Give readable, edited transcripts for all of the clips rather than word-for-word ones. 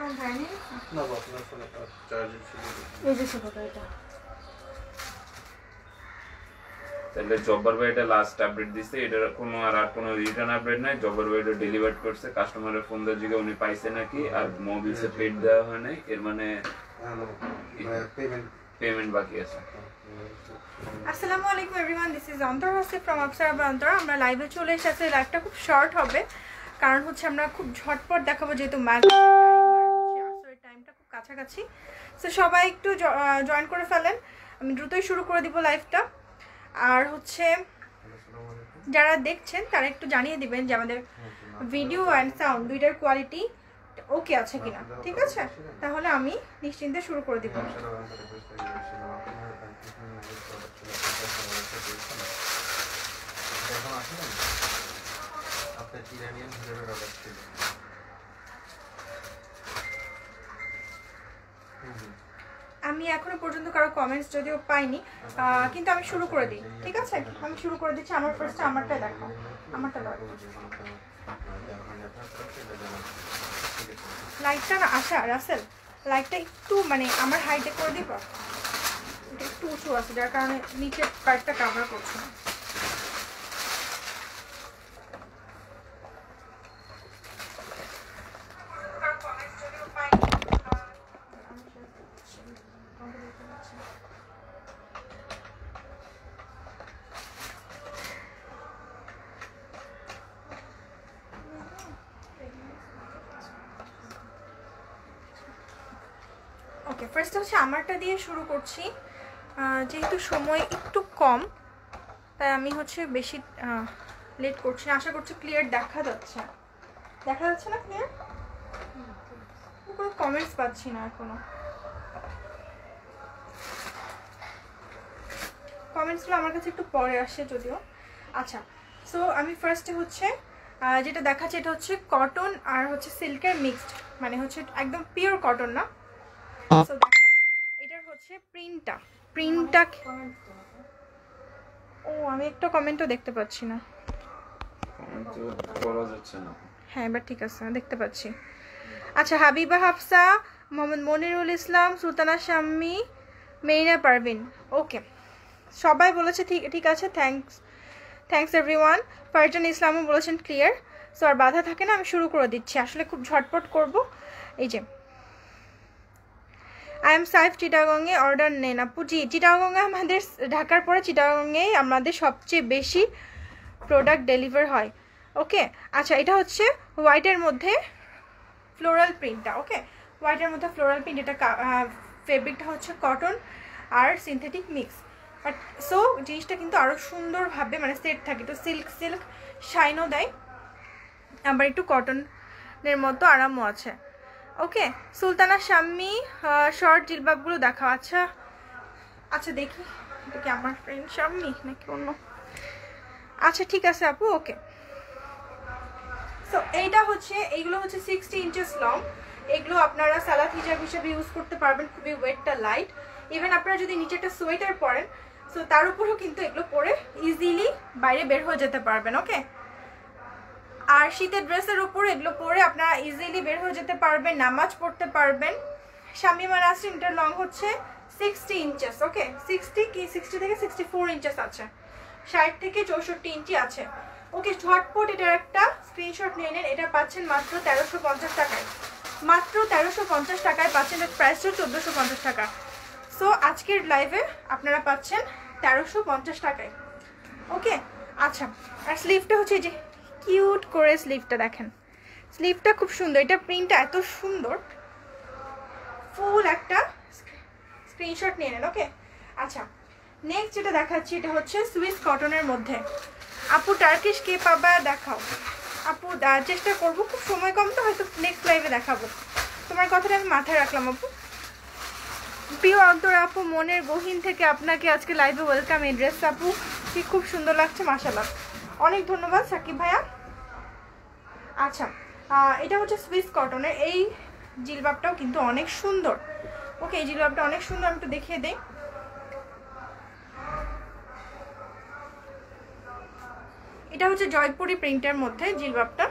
না আপনার ফোনে চার্জার ছিল এই যে ছোটটা এটা তাহলে জব্বার ভাই এটা লাস্ট আপডেট দিছে এটার কোনো আর কোনো রিটার্ন আপডেট নাই জব্বার ভাই এটা ডেলিভার করছে কাস্টমারের ফোন দিয়ে জিজ্ঞাসা উনি পাইছে নাকি আর মোবিলসে পেড দেওয়া হয় নাই এর মানে পেমেন্ট বাকি আছে আসসালামু আলাইকুম এভরিওয়ান দিস ইজ অন্তর হোসেন ফ্রম অবসার্ভার অন্তর আমরা লাইভে চলে এসেছি লাইভটা খুব শর্ট হবে কারণ হচ্ছে আমরা খুব ঝটপট দেখাবো যেহেতু আসরের টাইমটা খুব কাছাকাছি সো সবাই একটু জয়েন করে ফেলেন আমি দ্রুতই শুরু করে দিব লাইভটা আর হচ্ছে যারা দেখছেন তারা একটু জানিয়ে দিবেন যে আমাদের ভিডিও অ্যান্ড সাউন্ড দুইটার কোয়ালিটি ওকে আছে কিনা ঠিক আছে তাহলে আমি নিশ্চিন্তে শুরু করে দিব আমি এখনো পর্যন্ত কারো কমেন্টস যদিও পাইনি কিন্তু আমি শুরু করে দিই ঠিক আছে আমি শুরু করে দিচ্ছি আমার ফার্স্টে আমারটা দেখো আমারটা দেখো লাইটটা না আশা রাসেল লাইটটা একটু মানে আমার হাইটে করে দিব এটা একটু উঁচু আছে যার কারণে নিচের পার্টটা কভার করছে না ওকে ফার্স্ট হচ্ছে আমারটা দিয়ে শুরু করছি যেহেতু সময় একটু কম তাই আমি হচ্ছে বেশি লেট করছি না আশা করছি ক্লিয়ার দেখা যাচ্ছে না ক্লিয়ার কোনো কমেন্টস পাচ্ছি না এখনো কমেন্টসগুলো আমার কাছে একটু পরে আসে যদিও আচ্ছা সো আমি ফার্স্টে হচ্ছে যেটা দেখাচ্ছি এটা হচ্ছে কটন আর হচ্ছে সিল্কের মিক্সড মানে হচ্ছে একদম পিওর কটন না সো দেখেন এটার হচ্ছে প্রিন্টটা ও আমি একটা কমেন্টও দেখতে পাচ্ছি না হ্যাঁ এবার ঠিক আছে দেখতে পাচ্ছি আচ্ছা হাবিবা হাফসা মোহাম্মদ মনিরুল ইসলাম সুলতানা শাম্মী মেইনা পারভিন ওকে সবাই বলেছে ঠিক আছে থ্যাঙ্কস এভরিওয়ান ফারজান ইসলামও বলেছেন ক্লিয়ার সো আর বাধা থাকে না আমি শুরু করে দিচ্ছি আসলে খুব ঝটপট করব এই যে আই এম সাইফ চিটাগংয়ে অর্ডার নেন আপু জি চিটাগংয়ে আমাদের ঢাকার পরে চিটাগংয়েই আমাদের সবচেয়ে বেশি প্রোডাক্ট ডেলিভার হয় ওকে আচ্ছা এটা হচ্ছে হোয়াইটের মধ্যে ফ্লোরাল প্রিন্টটা ওকে হোয়াইটের মধ্যে ফ্লোরাল প্রিন্ট এটা ফেব্রিকটা হচ্ছে কটন আর সিনথেটিক মিক্স বাট সো জিনিসটা কিন্তু আরও সুন্দরভাবে মানে সেট থাকে তো সিল্ক শাইনও দেয় আবার একটু কটনের মতো আরামও আছে ওকে সুলতানা শাম্মী শর্ট জিলবাবগুলো দেখাও আচ্ছা দেখি এটা কি আমার ফ্রেন্ড শাম্মী নাকি অন্য আচ্ছা ঠিক আছে আপু ওকে সো এইগুলো হচ্ছে 60 ইঞ্চেস লং এগুলো আপনারা সালাদ হিজাব হিসেবে ইউজ করতে পারবেন খুবই ওয়েটটা লাইট ইভেন আপনারা যদি নিচে একটা সোয়েটার পরেন সো তার উপরেও কিন্তু এগুলো পরে ইজিলি বাইরে বের হয়ে যেতে পারবেন ওকে আর শীতের ড্রেসের উপর এগুলো পরে আপনারা ইজিলি বের হয়ে যেতে পারবেন নামাজ পড়তে পারবেন শামিমা নাসরিন এটার লং হচ্ছে 60 ইঞ্চেস ওকে 60 থেকে 64 ইঞ্চেস আছে 60 থেকে 64 ইঞ্চি আছে ওকে ঝটপট এটার একটা স্ক্রিনশট নিয়ে নেন এটা পাচ্ছেন মাত্র 1350 টাকায় মাত্র 1350 টাকায় পাচ্ছেন এর প্রাইসও 1450 টাকা সো আজকের লাইভে আপনারা পাচ্ছেন 1350 টাকায় ওকে আচ্ছা আর স্লিভটা হচ্ছে যে কিউট করে স্লিভটা দেখেন স্লিভটা খুব সুন্দর এটা প্রিন্টটা এত সুন্দর ফুল একটা স্ক্রিনশট নিয়ে নেন ওকে আচ্ছা নেক্সট যেটা দেখাচ্ছি এটা হচ্ছে সুইস কটনের মধ্যে আপু টার্কিশ কে পাবা দেখাও আপু চেষ্টা করবো খুব সময় কম তো হয়তো নেক্সট লাইভে দেখাবো তোমার কথাটা আমি মাথায় রাখলাম আপু প্রিয় অন্তর আপু মনের গহীন থেকে আপনাকে আজকে লাইভে ওয়েলকাম এই ড্রেস আপু কি খুব সুন্দর লাগছে মাশাআল্লাহ অনেক ধন্যবাদ সাকিব ভাইয়া আচ্ছা এটা হচ্ছে সুইস কটনের এই জিলবাবটাও কিন্তু অনেক সুন্দর ওকে এই জিলবাবটা অনেক সুন্দর আমি একটু দেখিয়ে দেই এটা হচ্ছে জয়পুরি প্রিন্টের মধ্যে জিলবাবটা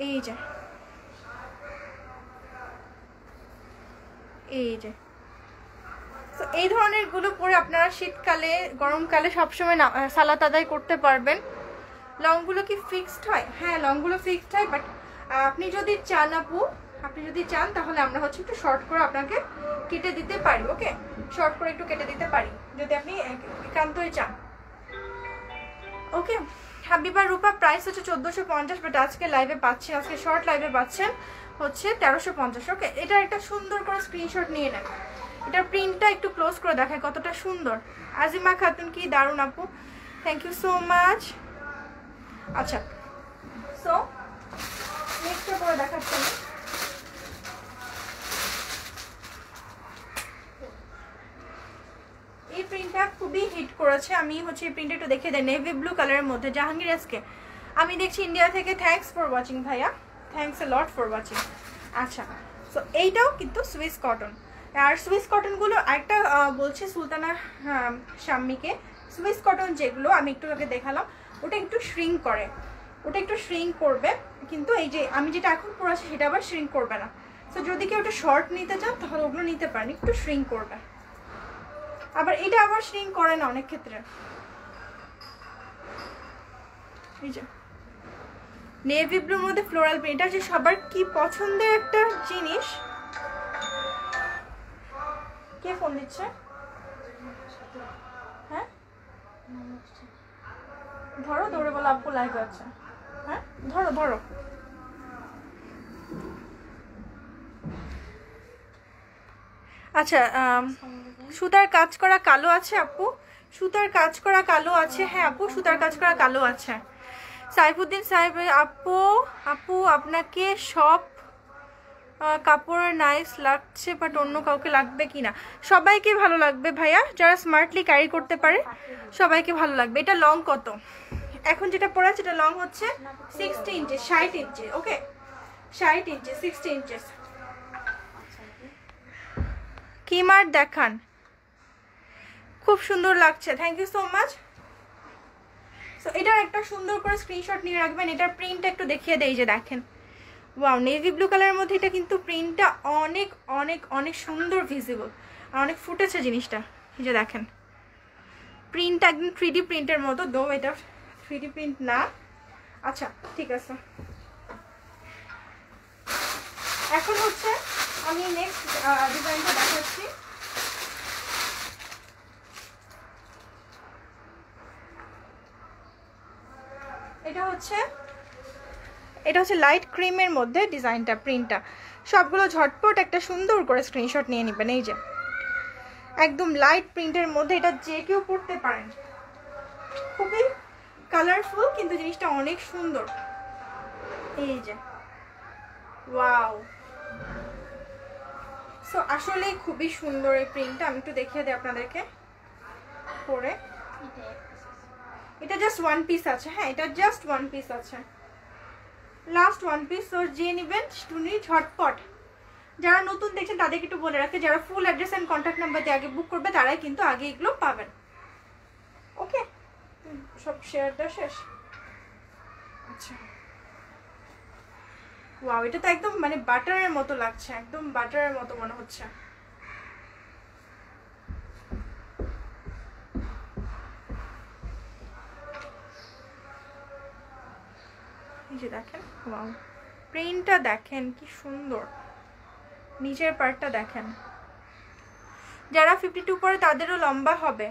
এই যে তো এই ধরনের গুলো পরে আপনারা শীতকালে গরমকালে সবসময় সালাত আদায় করতে পারবেন। লংগুলো কি ফিক্সড হয়? হ্যাঁ, লংগুলো ফিক্সড হয়, বাট আপনি যদি চান আপু, আপনি যদি চান তাহলে আমরা হচ্ছে একটু শর্ট করে আপনাকে কেটে দিতে পারি। ওকে, শর্ট করে একটু কেটে দিতে পারি যদি আপনি একান্তই চান। ওকে, হাবিবা রূপা প্রাইস হচ্ছে 1450, বাট আজকে লাইভে পাচ্ছেন, আজকে শর্ট লাইভে পাচ্ছেন হচ্ছে 1350। ওকে, এটা একটা সুন্দর করে স্ক্রিনশট নিয়ে নেন। এটার প্রিন্টটা একটু ক্লোজ করে দেখায় কতটা সুন্দর। আজিমা খাতুন কি দারুণ আপু, থ্যাংক ইউ সো মাচ। আচ্ছা, সো নেক্সটটা করে দেখাচ্ছি আমি। এই প্রিন্টটা খুবই হিট করেছে। আমি হচ্ছে এই প্রিন্টটা একটু দেখে দেয়, নেভি ব্লু কালারের মধ্যে। জাহাঙ্গীর এসকে আমি দেখছি ইন্ডিয়া থেকে, থ্যাঙ্কস ফর ওয়াচিং ভাইয়া, thanks a lot for watching. আচ্ছা, সো এইটাও কিন্তু সুইস কটন। আর সুইস কটনগুলো একটা বলছে সুলতানা শাম্মীকে, সুইস কটন যেগুলো আমি একটু আগে দেখালাম ওটা একটু শ্রিঙ্ক করে, ওটা একটু শ্রিঙ্ক করবে, কিন্তু এই যে আমি যেটা এখন পরেছি সেটা আবার শ্রিঙ্ক করবে না। সো যদি কেউ ওটা শর্ট নিতে চান তাহলে ওগুলো নিতে পারেন, একটু শ্রিঙ্ক করবে। আবার এটা আবার শ্রিঙ্ক করে না অনেক ক্ষেত্রে। এই যে নেভি ব্লুর মধ্যে ফ্লোরাল প্রিন্ট, এটা যে সবার কি পছন্দের একটা জিনিস। কে ফোন দিচ্ছে? হ্যাঁ, ধরো, দৌড়ে বলো আপু লাইভ আছে। হ্যাঁ, ধরো ধরো। আচ্ছা, সুতার কাজ করা কালো আছে আপু, সুতার কাজ করা কালো আছে। হ্যাঁ আপু, সুতার কাজ করা কালো আছে। সাইফুদ্দিন সাহেব আপু, আপু আপনাকে সব কাপড় নাইস লাগছে, বাট অন্য কাউকে লাগবে কিনা? সবাইকে ভালো লাগবে ভাইয়া, যারা স্মার্টলি ক্যারি করতে পারে সবাইকে ভালো লাগবে। এটা লং কত? এখন যেটা পরে আছে এটা লং হচ্ছে 60 ইঞ্চি, 60 ইঞ্চি। ওকে, 60 ইঞ্চি, 60 ইঞ্চেস। কিমার দেখান, খুব সুন্দর লাগছে, thank you so much. So এটার একটা সুন্দর করে স্ক্রিনশট নিয়ে রাখবেন। এটার প্রিন্টটা একটু দেখিয়ে দেই, যে দেখেন, ওয়াও, নেভি ব্লু কালারের মধ্যে এটা কিন্তু প্রিন্টটা অনেক অনেক অনেক সুন্দর ভিজিবল, আর অনেক ফুটেছে জিনিসটা। এই যে দেখেন প্রিন্টটা একদম 3D প্রিন্টের মতো, দো এটা 3D প্রিন্ট না। আচ্ছা ঠিক আছে, এখন হচ্ছে আমি নেক্সট ডিজাইনটা দেখাচ্ছি। এটা হচ্ছে লাইট ক্রিমের মধ্যে ডিজাইনটা, প্রিন্টটা সবগুলো ঝটপট একটা সুন্দর করে স্ক্রিনশট নিয়ে নেবেন। এই যে একদম লাইট প্রিন্টের মধ্যে, এটা যে কেউ পরতে পারেন, খুবই কালারফুল কিন্তু জিনিসটা অনেক সুন্দর। এই যে ওয়াও, সো আসলে খুবই সুন্দর এই প্রিন্টটা। আমি একটু দেখিয়ে দিই আপনাদেরকে পরে। এটা জাস্ট ওয়ান পিস আছে। হ্যাঁ, এটা জাস্ট ওয়ান পিস আছে, লাস্ট ওয়ান পিস। তো যে নেবেন টুনি ঝটপট। যারা নতুন দেখছেন তাদেরকে একটু বলে রাখে, যারা full address and contact number দিয়ে আগে বুক করবে তারাই কিন্তু আগে এগুলো পাবেন। ওকে, সব শেয়ারটা শেষ। আচ্ছা, ওয়াও, এটা তো একদম মানে বাটারের মতো লাগছে, একদম বাটারের মতো মনে হচ্ছে। এই যে দেখেন, ওয়াও, প্রিন্টটা দেখেন কি সুন্দর, নিচের পার্টটা দেখেন। যারা 52 পরে তাদেরও লম্বা হবে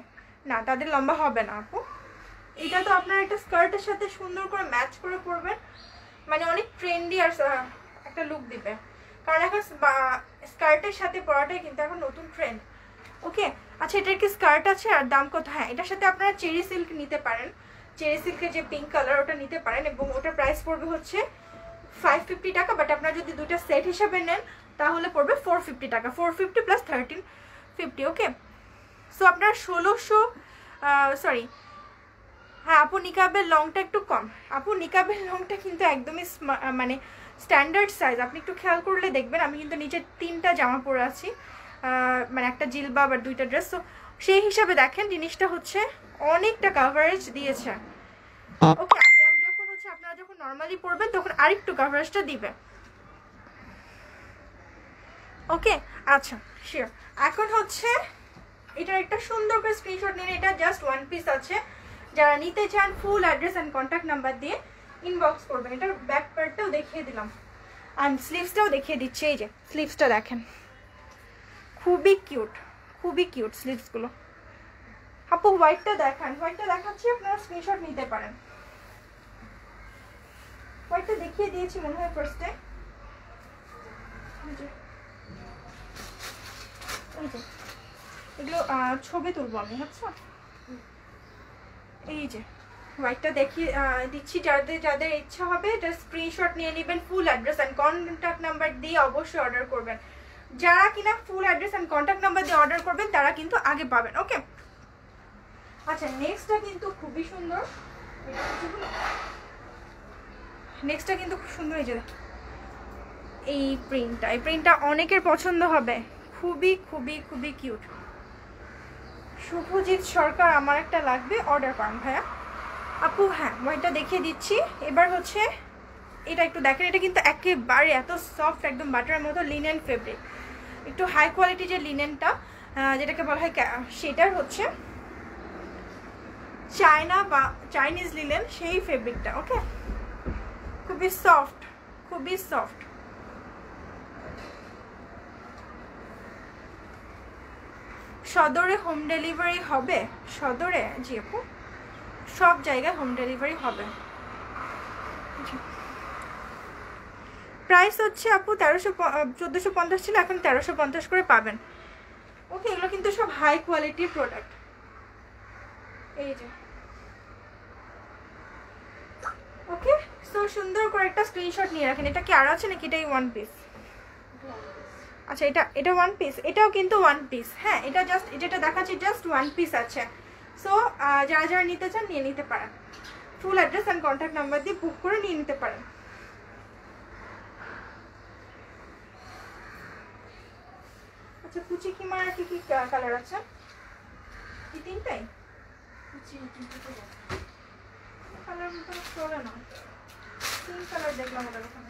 না, তাদের লম্বা হবে না আপু। এটা তো আপনার একটা স্কার্টের সাথে সুন্দর করে ম্যাচ করে পরবেন, মানে অনেক ট্রেন্ডি আর একটা লুক দিবে, কারণ এখন স্কার্টের সাথে পরাটাই কিন্তু এখন নতুন ট্রেন্ড। ওকে, আচ্ছা, এটার কি স্কার্ট আছে আর দাম কত? হ্যাঁ, এটার সাথে আপনারা চেরি সিল্ক নিতে পারেন, চেরি সিল্কের যে পিঙ্ক কালার ওটা নিতে পারেন, এবং ওটার প্রাইস পড়বে হচ্ছে 550 টাকা। বাট আপনারা যদি দুইটা সেট হিসাবে নেন তাহলে পড়বে 450 টাকা, 450 প্লাস 1350। ওকে, সো আপনার 1600, সরি, হ্যাঁ আপু নিকাবের লংটা একটু কম। আপু নিকাবের লংটা কিন্তু একদমই মানে স্ট্যান্ডার্ড সাইজ, আপনি একটু খেয়াল করলে দেখবেন। আমি কিন্তু নিচে 3টা জামা পরে আছি, মানে একটা জিলবাব আর 2টা ড্রেস, তো সেই হিসাবে দেখেন জিনিসটা হচ্ছে অনেকটা কাভারেজ দিয়েছে। ওকে, আমি যখন হচ্ছে আপনারা যখন নর্মালি পরবেন তখন আরেকটু কভারেজটা দিবে। ওকে আচ্ছা শিওর। এখন হচ্ছে এটার একটা সুন্দর করে স্ক্রিনশট নিন। এটা জাস্ট ওয়ান পিস আছে, যারা নিতে চান full address and contact number দিয়ে ইনবক্স করবেন। এটার ব্যাক পার্টটাও দেখিয়ে দিলাম, আমি স্লিভসটাও দেখিয়ে দিচ্ছি। এই যে স্লিভসটা দেখেন, খুবই কিউট, খুবই কিউট স্লিভসগুলো। আপু হোয়াইটটা দেখান, হোয়াইটটা দেখাচ্ছি, আপনারা স্ক্রিনশট নিতে পারেন। হোয়াইটটা দেখিয়ে দিয়েছি মনে হয় ফার্স্টে। এই যে এগুলো ছবি তুলবো আমি, আচ্ছা এই যে হোয়াইটটা দেখিয়ে দিচ্ছি। যাদের ইচ্ছা হবে এটা স্ক্রিনশট নিয়ে নেবেন, full address and contact number দিয়ে অবশ্যই অর্ডার করবেন। যারা কিনা full address and contact number দিয়ে অর্ডার করবেন তারা কিন্তু আগে পাবেন। ওকে আচ্ছা নেক্সটটা কিন্তু খুবই সুন্দর, নেক্সটটা কিন্তু খুব সুন্দর। এই যে এই প্রিন্টটা অনেকের পছন্দ হবে, খুবই খুবই খুবই কিউট। শুভজিৎ সরকার আমার একটা লাগবে, অর্ডার করেন ভাইয়া। আপু হ্যাঁ ওইটা দেখিয়ে দিচ্ছি। এবার হচ্ছে এটা একটু দেখেন, এটা কিন্তু একেবারে এত সফট, একদম বাটারের মতো লিনেন ফেব্রিক, একটু হাই কোয়ালিটি যে লিনেনটা যেটাকে বলা হয় সেটার হচ্ছে চায়না বা চাইনিজ লিনেন সেই ফেব্রিকটা। ওকে খুবই সফট, খুবই সফট। সদরে হোম ডেলিভারি হবে? সদরে জি আপু, সব জায়গায় হোম ডেলিভারি হবে। প্রাইস হচ্ছে আপু 1450 ছিল, এখন 1350 করে পাবেন। ওকে এগুলো কিন্তু সব হাই কোয়ালিটির প্রোডাক্ট। এই যে ওকে সো সুন্দর করে একটা স্ক্রিনশট নিয়ে রাখেন। এটা কি আরো আছে নাকি এটাই ওয়ান পিস? আচ্ছা এটা ওয়ান পিস, এটাও কিন্তু ওয়ান পিস। হ্যাঁ এটা জাস্ট যেটা দেখাচ্ছি জাস্ট ওয়ান পিস আছে। সো যারা যারা নিতে চান নিয়ে নিতে পারেন, full address and contact number দিয়ে বুক করে নিয়ে নিতে পারেন। আচ্ছা কুচি কিমার কি কি কালার আছে? এই তিনটাই কালার মতো চলে না, তিন কালার দেখলাম ওটার ওখানে।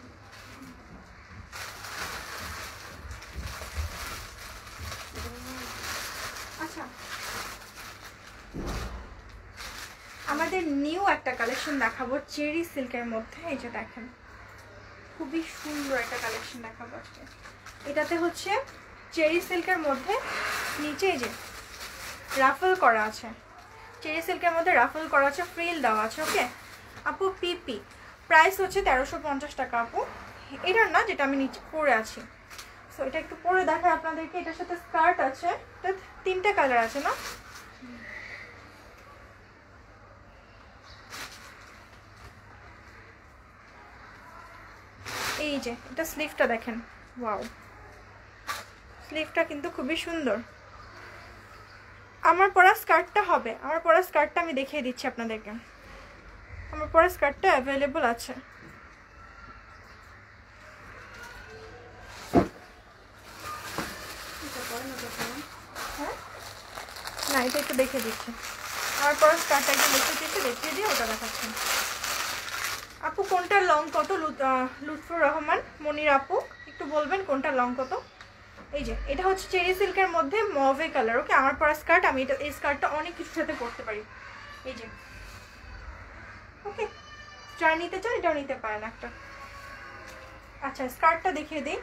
আচ্ছা আমাদের নিউ একটা কালেকশন দেখাবো চেরি সিল্কের মধ্যে। এই যে দেখেন খুবই সুন্দর একটা কালেকশন দেখাবো আজকে। এটাতে হচ্ছে চেরি সিল্কের মধ্যে নিচে এই যে রাফল করা আছে, চেরি সিল্কের মধ্যে রাফল করা আছে, ফ্রিল দেওয়া আছে। ওকে আপু পিপি প্রাইস হচ্ছে 1350 টাকা আপু। এটার না যেটা আমি নিচে পরে আছি, সো এটা একটু পরে দেখায় আপনাদেরকে। এটার সাথে স্কার্ট আছে, এটা তিনটা কালার আছে না? এই যে এটা স্লিভটা দেখেন, ওয়াও স্লিভটা কিন্তু খুবই সুন্দর। আমার পরা স্কার্টটা হবে, আমার পরা স্কার্টটা আমি দেখিয়ে দিচ্ছি আপনাদেরকে। আমার পরা স্কার্টটা অ্যাভেলেবল আছে। হ্যাঁ না এটা একটু দেখিয়ে দিচ্ছি। আমার পরা স্কার্টটা একটু দেখিয়ে দিয়ে ওটা দেখাচ্ছি। আপু কোনটা লং কত? লুৎফুর রহমান মনির আপু একটু বলবেন কোনটা লং কত? এই যে এটা হচ্ছে চেরি সিল্কের মধ্যে মভে কালার। ওকে আমার পরা স্কার্ট, আমি এটা এই স্কার্টটা অনেক কিছুর সাথে পরতে পারি। এই যে ওকে যারা নিতে চান এটাও নিতে পারেন একটা। আচ্ছা স্কার্টটা দেখিয়ে দিই।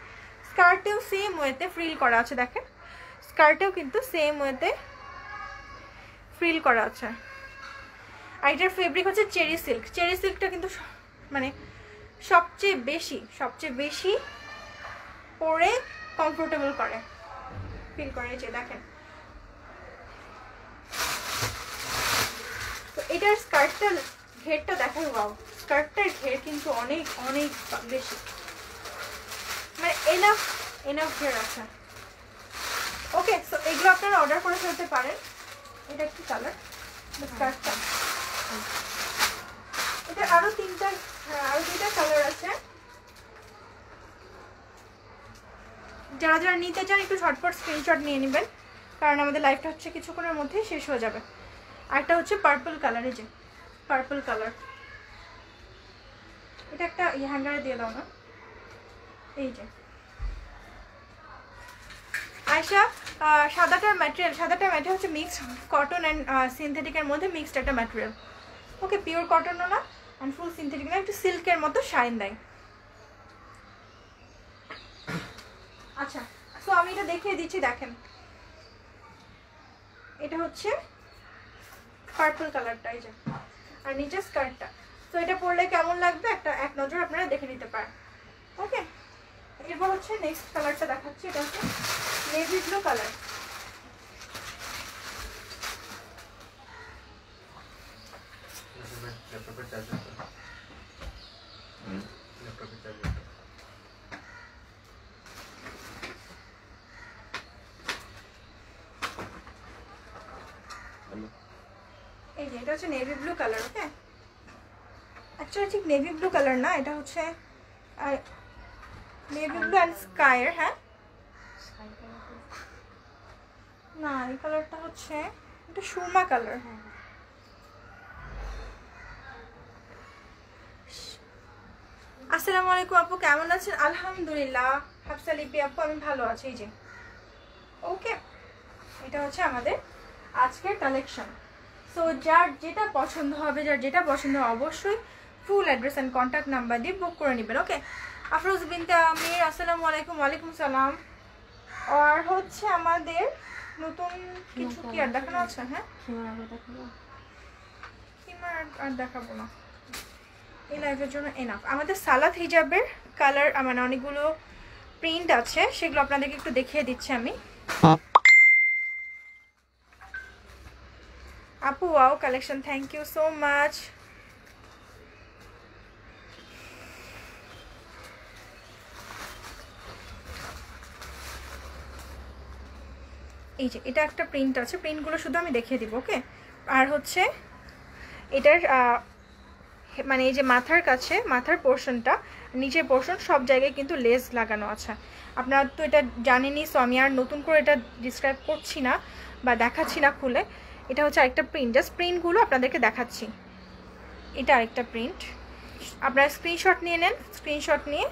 স্কার্টেও সেম ওয়েতে ফ্রিল করা আছে, দেখেন স্কার্টেও কিন্তু সেম ওয়েতে ফ্রিল করা আছে। আর এটার ফেব্রিক হচ্ছে চেরি সিল্ক। চেরি সিল্কটা কিন্তু মানে সবচেয়ে বেশি পরে কমফোর্টেবল করে, ফিল করে। যে দেখেন তো এটার স্কার্টটা ঘেরটা দেখেন, ওয়াও স্কার্টটার ঘের কিন্তু অনেক অনেক বেশি, মানে এনাফ ঘের আছে। ওকে সো এগুলো আপনারা অর্ডার করে ফেলতে পারেন। এটা কি কালার স্কার্টটা? এটা আরো দুইটা কালার আছে। যারা যারা নিতে চান একটু ঝটপট স্ক্রিনশট নিয়ে নেবেন, কারণ আমাদের লাইফটা হচ্ছে কিছুক্ষণের মধ্যেই শেষ হয়ে যাবে। আরেকটা হচ্ছে পার্পল কালার, এই যে পার্পল কালার এটা একটা হ্যাঙ্গারে দিয়ে দাও না। এই যে আয়শা, সাদাটার ম্যাটেরিয়াল হচ্ছে মিক্সড কটন অ্যান্ড সিনথেটিকের মধ্যে মিক্সড একটা ম্যাটেরিয়াল। ওকে, পিওর কটনও না অ্যান্ড ফুল সিনথেটিক না, একটু সিল্কের মতো শাইন দেয়। আচ্ছা, সো আমি এটা দেখিয়ে দিচ্ছি, দেখেন এটা হচ্ছে পার্পল কালারটা, এই যে, আর নিচে স্কার্টটা। তো এটা পরলে কেমন লাগবে একটা এক নজর আপনারা দেখে নিতে পারেন। ওকে, এরপর হচ্ছে নেক্সট কালারটা দেখাচ্ছি, এটা হচ্ছে নেভি ব্লু কালার। ল্যাপটপের চার্জার এই যে এটা হচ্ছে নেভি ব্লু কালার। ওকে, অ্যাকচুয়ালি ঠিক নেভি ব্লু কালার না, এটা হচ্ছে নেভি ব্লু অ্যান্ড স্কাইয়ের। হ্যাঁ, না এই কালারটা হচ্ছে এটা সুরমা কালার। আসসালামু আলাইকুম আপু, কেমন আছেন? আলহামদুলিল্লাহ হাফসা লিপি আপু, আমি ভালো আছি। এই যে ওকে, এটা হচ্ছে আমাদের আজকের কালেকশন। সো যার যেটা পছন্দ হবে, অবশ্যই full address and contact number দিয়ে বুক করে নেবেন। ওকে, আফরোজ বিনতে আমির, আসসালামু আলাইকুম। ওয়ালাইকুম সালাম। আর হচ্ছে আমাদের নতুন কিছু কি আর দেখানো আছে? হ্যাঁ, আর দেখাবো না, এই লাইভের জন্য এনাফ। আমাদের সালাত হিজাবের কালার মানে অনেকগুলো প্রিন্ট আছে, সেগুলো আপনাদেরকে একটু দেখিয়ে দিচ্ছি আমি। আপু wow collection, thank you so much. এই যে এটা একটা প্রিন্ট আছে, প্রিন্টগুলো শুধু আমি দেখিয়ে দিব। ওকে, আর হচ্ছে এটার মানে এই যে মাথার কাছে, মাথার পোর্শনটা, নিচের পোর্শন সব জায়গায় কিন্তু লেস লাগানো আছে। আপনারা তো এটা জানেনই, সো আমি আর নতুন করে এটা ডিসক্রাইব করছি না বা দেখাচ্ছি না খুলে। এটা হচ্ছে আরেকটা প্রিন্ট, জাস্ট প্রিন্টগুলো আপনাদেরকে দেখাচ্ছি। এটা আরেকটা প্রিন্ট, আপনারা স্ক্রিনশট নিয়ে নেন, স্ক্রিনশট নিয়ে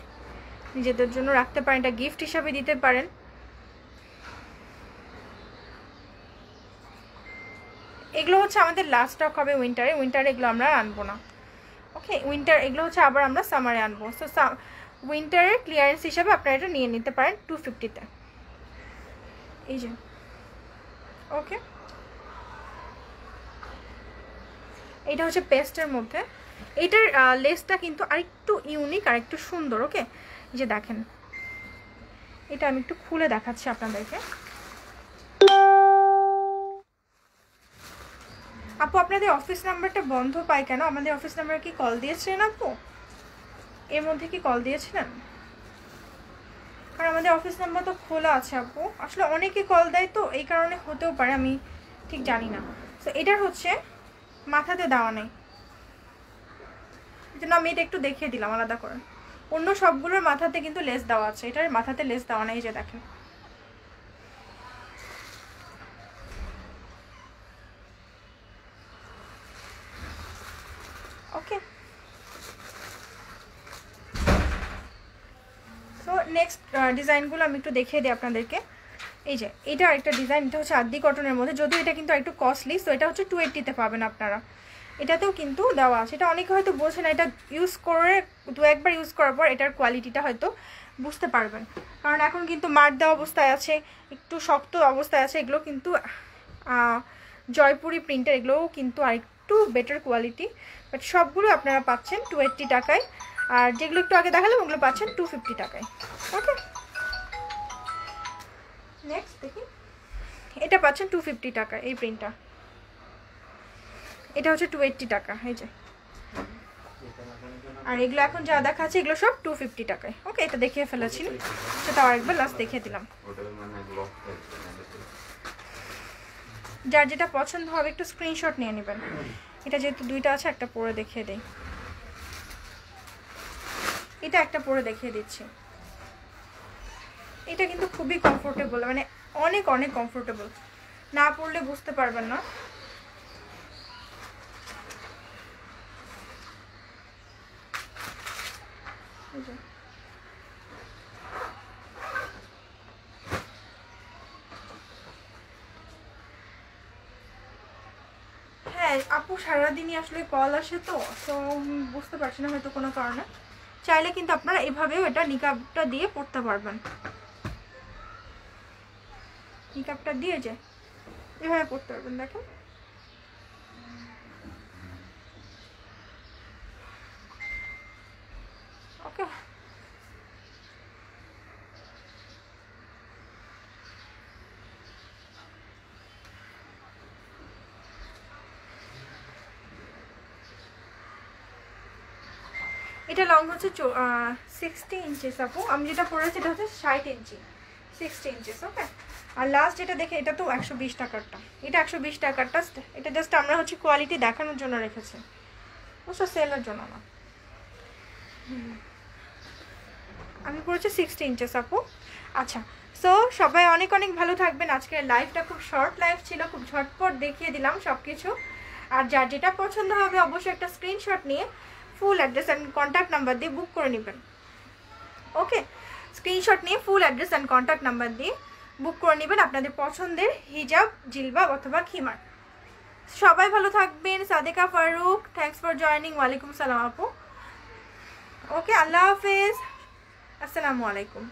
নিজেদের জন্য রাখতে পারেন, এটা গিফট হিসাবে দিতে পারেন। এগুলো হচ্ছে আমাদের লাস্ট স্টক হবে উইন্টারে এগুলো আমরা আনবো না। ওকে, উইন্টার এগুলো হচ্ছে আবার আমরা সামারে আনবো। সো উইন্টারের ক্লিয়ারেন্স হিসাবে আপনারা এটা নিয়ে নিতে পারেন 250-তে। এই যে ওকে, এটা হচ্ছে পেস্টের মধ্যে। এটার লেসটা কিন্তু আরেকটু ইউনিক আর একটু সুন্দর। ওকে, এই যে দেখেন, এটা আমি একটু খুলে দেখাচ্ছি আপনাদেরকে। আপু আপনাদের অফিস নাম্বারটা বন্ধ পায় কেন? আমাদের অফিস নাম্বার কি কল দিয়েছিলেন আপু? এর মধ্যে কি কল দিয়েছিলেন? কারণ আমাদের অফিস নাম্বার তো খোলা আছে আপু, আসলে অনেকে কল দেয় তো এই কারণে হতেও পারে, আমি ঠিক জানি না। তো এটার হচ্ছে মাথাতে দেওয়া নেই, এই জন্য আমি এটা একটু দেখিয়ে দিলাম আলাদা করে। অন্য সবগুলোর মাথাতে কিন্তু লেস দেওয়া আছে, এটার মাথাতে লেস দেওয়া নেই, যে দেখেন। ওকে, সো নেক্সট ডিজাইনগুলো আমি একটু দেখিয়ে দিই আপনাদেরকে। এই যে এটা আরেকটা ডিজাইন, এটা হচ্ছে আদি কটনের মধ্যে, যদিও এটা কিন্তু একটু কস্টলি। সো এটা হচ্ছে 280-তে পাবেন আপনারা। এটাতেও কিন্তু দেওয়া আছে, এটা অনেকে হয়তো বোঝে না, এটা ইউজ করে একবার ইউজ করার পর এটার কোয়ালিটিটা হয়তো বুঝতে পারবেন। কারণ এখন কিন্তু মার দেওয়া অবস্থায় আছে, একটু শক্ত অবস্থায় আছে। এগুলো কিন্তু জয়পুরি প্রিন্টের, এগুলোও কিন্তু আরেকটু বেটার কোয়ালিটি, বাট সবগুলো আপনারা পাচ্ছেন 280 টাকায়। আর যেগুলো একটু আগে দেখালাম ওগুলো পাচ্ছেন 250 টাকায়। ওকে, নেক্সট দেখি, এটা পাচ্ছেন 250 টাকা এই প্রিন্টটা। এটা হচ্ছে 280 টাকা, এই যে। আর এগুলো এখন যা দেখাচ্ছে এগুলো সব 250 টাকায়। ওকে, এটা দেখিয়ে ফেলেছি, সেটা আরেকবার লাস্ট দেখিয়ে দিলাম। যার যেটা পছন্দ হবে একটু স্ক্রিনশট নিয়ে নেবেন। এটা যেহেতু দুইটা আছে, একটা পরে দেখিয়ে দেই। এটা একটা পরে দেখিয়ে দিচ্ছি। এটা কিন্তু খুবই কমফোর্টেবল, মানে অনেক অনেক কমফোর্টেবল, না পরলে বুঝতে পারবেন না। এই যে হ্যাঁ আপু সারাদিনই আসলে কল আসে তো বুঝতে পারছি না হয়তো কোনো কারণে। চাইলে কিন্তু আপনারা এভাবেও এটা নিকাবটা দিয়ে পড়তে পারবেন, নিকাবটা দিয়ে যে এভাবে পড়তে পারবেন। দেখেন ওকে এটা লং হচ্ছে 60 ইঞ্চিস আপু, আমি যেটা পরেছি এটা হচ্ছে 60 ইঞ্চি 60 ইঞ্চিস। ওকে আর লাস্ট যেটা দেখে এটা তো 120 টাকারটা, এটা 120 টাকারটা, এটা জাস্ট আমরা হচ্ছে কোয়ালিটি দেখানোর জন্য রেখেছি, বুঝছো, সেলের জন্য না। আমি পড়েছি 60 ইঞ্চেস আপু। আচ্ছা সো সবাই অনেক অনেক ভালো থাকবেন। আজকের লাইভটা খুব শর্ট লাইভ ছিল, খুব ঝটপট দেখিয়ে দিলাম সব কিছু। আর যার যেটা পছন্দ হবে অবশ্যই একটা স্ক্রিনশট নিয়ে full address and contact number দিয়ে বুক করে নেবেন। ওকে স্ক্রিনশট নিয়ে full address and contact number দিয়ে বুক করে নেবেন আপনাদের পছন্দের হিজাব, জিলবাব অথবা খিমার। সবাই ভালো থাকবেন। Sadeka Faruk, thanks for joining. ওয়ালাইকুম সালাম আপু। ওকে আল্লাহ হাফেজ, আসসালামু আলাইকুম।